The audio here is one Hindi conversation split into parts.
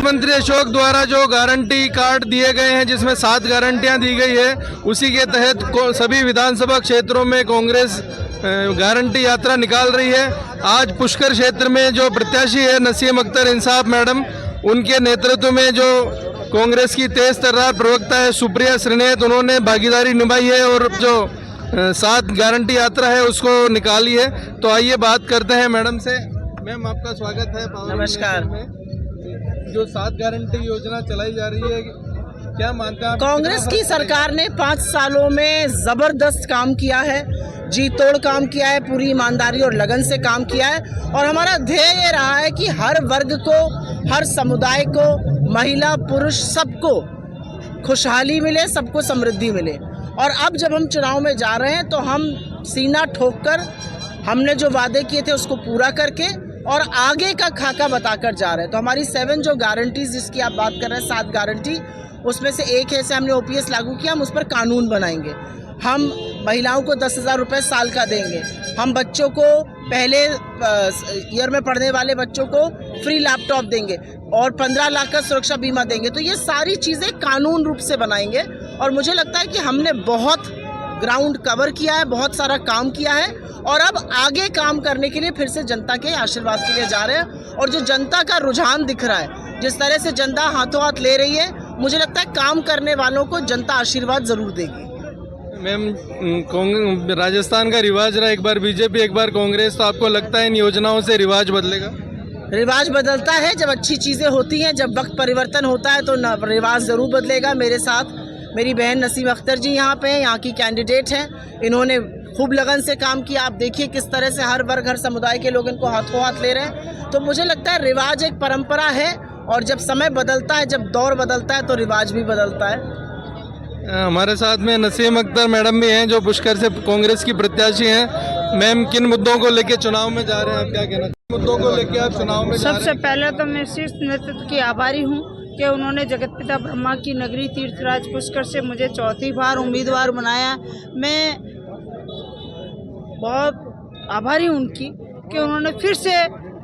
मुख्यमंत्री अशोक द्वारा जो गारंटी कार्ड दिए गए हैं, जिसमें 7 गारंटियां दी गई है, उसी के तहत सभी विधानसभा क्षेत्रों में कांग्रेस गारंटी यात्रा निकाल रही है। आज पुष्कर क्षेत्र में जो प्रत्याशी है नसीम अख्तर इंसाफ मैडम, उनके नेतृत्व में जो कांग्रेस की तेज तर्रार प्रवक्ता है सुप्रिया श्रीनेत, उन्होंने भागीदारी निभाई है और जो 7 गारंटी यात्रा है उसको निकाली है। तो आइए बात करते हैं मैडम से। मैम, आपका स्वागत है पावर। नमस्कार। जो 7 गारंटी योजना चलाई जा रही है, क्या मानते हैं आप? कांग्रेस की सरकार ने 5 सालों में जबरदस्त काम किया है, जी तोड़ काम किया है, पूरी ईमानदारी और लगन से काम किया है। और हमारा ध्येय ये रहा है कि हर वर्ग को, हर समुदाय को, महिला पुरुष सबको खुशहाली मिले, सबको समृद्धि मिले। और अब जब हम चुनाव में जा रहे हैं तो हम सीना ठोक कर हमने जो वादे किए थे उसको पूरा करके और आगे का खाका बताकर जा रहे हैं। तो हमारी 7 जो गारंटीज जिसकी आप बात कर रहे हैं, 7 गारंटी, उसमें से एक है, हमने ओपीएस लागू किया, हम उस पर कानून बनाएंगे। हम महिलाओं को 10,000 रुपये साल का देंगे। हम बच्चों को, पहले ईयर में पढ़ने वाले बच्चों को फ्री लैपटॉप देंगे और 15 लाख का सुरक्षा बीमा देंगे। तो ये सारी चीज़ें कानून रूप से बनाएंगे और मुझे लगता है कि हमने बहुत ग्राउंड कवर किया है, बहुत सारा काम किया है और अब आगे काम करने के लिए फिर से जनता के आशीर्वाद के लिए जा रहे हैं। और जो जनता का रुझान दिख रहा है, जिस तरह से जनता हाथों हाथ ले रही है, मुझे लगता है काम करने वालों को जनता आशीर्वाद जरूर देगी। मैम, राजस्थान का रिवाज रहा, एक बार बीजेपी एक बार कांग्रेस, तो आपको लगता है इन योजनाओं से रिवाज बदलेगा? रिवाज बदलता है जब अच्छी चीज़ें होती हैं, जब वक्त परिवर्तन होता है तो रिवाज ज़रूर बदलेगा। मेरे साथ मेरी बहन नसीम अख्तर जी यहाँ पे हैं, यहाँ की कैंडिडेट हैं। इन्होंने खूब लगन से काम किया। आप देखिए किस तरह से हर वर्ग, हर समुदाय के लोग इनको हाथों हाथ ले रहे हैं। तो मुझे लगता है रिवाज एक परंपरा है और जब समय बदलता है, जब दौर बदलता है तो रिवाज भी बदलता है। हमारे साथ में नसीम अख्तर मैडम भी हैं जो पुष्कर से कांग्रेस की प्रत्याशी हैं। मैम, किन मुद्दों को लेकर चुनाव में जा रहे हैं, आप क्या कहना? मुद्दों को लेकर आप चुनाव में जा रहे हैं? सबसे पहले तो मैं शीर्ष नेतृत्व की आभारी हूँ कि उन्होंने जगतपिता ब्रह्मा की नगरी तीर्थराज पुष्कर से मुझे 4थी बार उम्मीदवार बनाया। मैं बहुत आभारी हूँ उनकी कि उन्होंने फिर से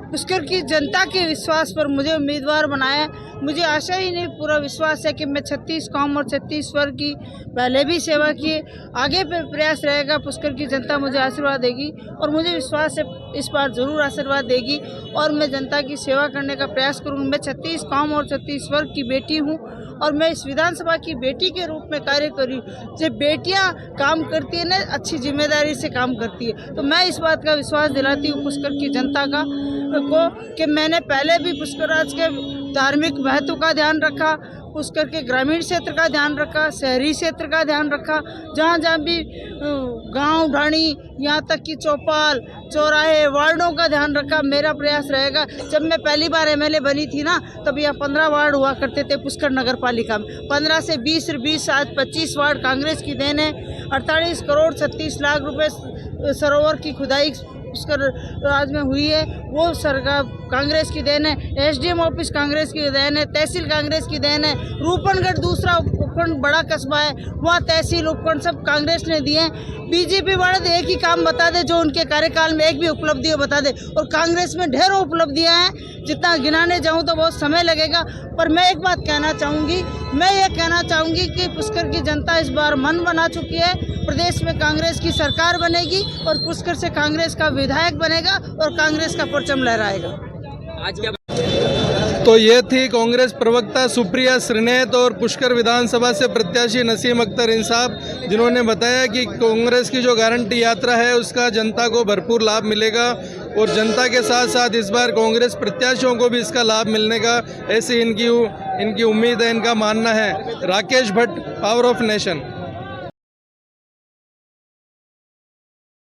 पुष्कर की जनता के विश्वास पर मुझे उम्मीदवार बनाया। मुझे आशा ही नहीं, पूरा विश्वास है कि मैं 36 कौम और 36 वर्ग की पहले भी सेवा की, आगे पे प्रयास रहेगा। पुष्कर की जनता मुझे आशीर्वाद देगी और मुझे विश्वास है इस बार ज़रूर आशीर्वाद देगी और मैं जनता की सेवा करने का प्रयास करूँगी। मैं 36 कौम और 36 वर्ग की बेटी हूँ और मैं इस विधानसभा की बेटी के रूप में कार्य करी। जब बेटियाँ काम करती है ना, अच्छी जिम्मेदारी से काम करती है, तो मैं इस बात का विश्वास दिलाती हूँ पुष्कर की जनता को कि मैंने पहले भी पुष्कर राज के धार्मिक महत्व का ध्यान रखा, पुष्कर के ग्रामीण क्षेत्र का ध्यान रखा, शहरी क्षेत्र का ध्यान रखा। जहाँ जहाँ भी गांव ढाणी, यहाँ तक कि चौपाल, चौराहे, वार्डों का ध्यान रखा। मेरा प्रयास रहेगा। जब मैं पहली बार एमएलए बनी थी ना, तब यहाँ 15 वार्ड हुआ करते थे पुष्कर नगर पालिका में। 15 से 20 आज 25 वार्ड कांग्रेस की देन है। 48 करोड़ 36 लाख रुपए सरोवर की खुदाई पुष्कर राज में हुई है, वो सरकार कांग्रेस की देन है। एसडीएम ऑफिस कांग्रेस की देन है, तहसील कांग्रेस की देन है। रूपनगढ़ दूसरा उपखंड बड़ा कस्बा है, वहाँ तहसील उपखंड सब कांग्रेस ने दिए हैं। बीजेपी वाले एक ही काम बता दे जो उनके कार्यकाल में एक भी उपलब्धि हो बता दे, और कांग्रेस में ढेरों उपलब्धियाँ हैं, जितना गिनाने जाऊँ तो बहुत समय लगेगा। पर मैं एक बात कहना चाहूँगी, मैं ये कहना चाहूँगी कि पुष्कर की जनता इस बार मन बना चुकी है। प्रदेश में कांग्रेस की सरकार बनेगी और पुष्कर से कांग्रेस का विधायक बनेगा और कांग्रेस का परचम लहराएगा। आज क्या तो ये थी कांग्रेस प्रवक्ता सुप्रिया श्रीनेत और पुष्कर विधानसभा से प्रत्याशी नसीम अख्तर इंसाफ, जिन्होंने बताया कि कांग्रेस की जो गारंटी यात्रा है उसका जनता को भरपूर लाभ मिलेगा। और जनता के साथ साथ इस बार कांग्रेस प्रत्याशियों को भी इसका लाभ मिलने का ऐसी इनकी उम्मीद है, इनका मानना है। Rakesh Bhatt, power of nation.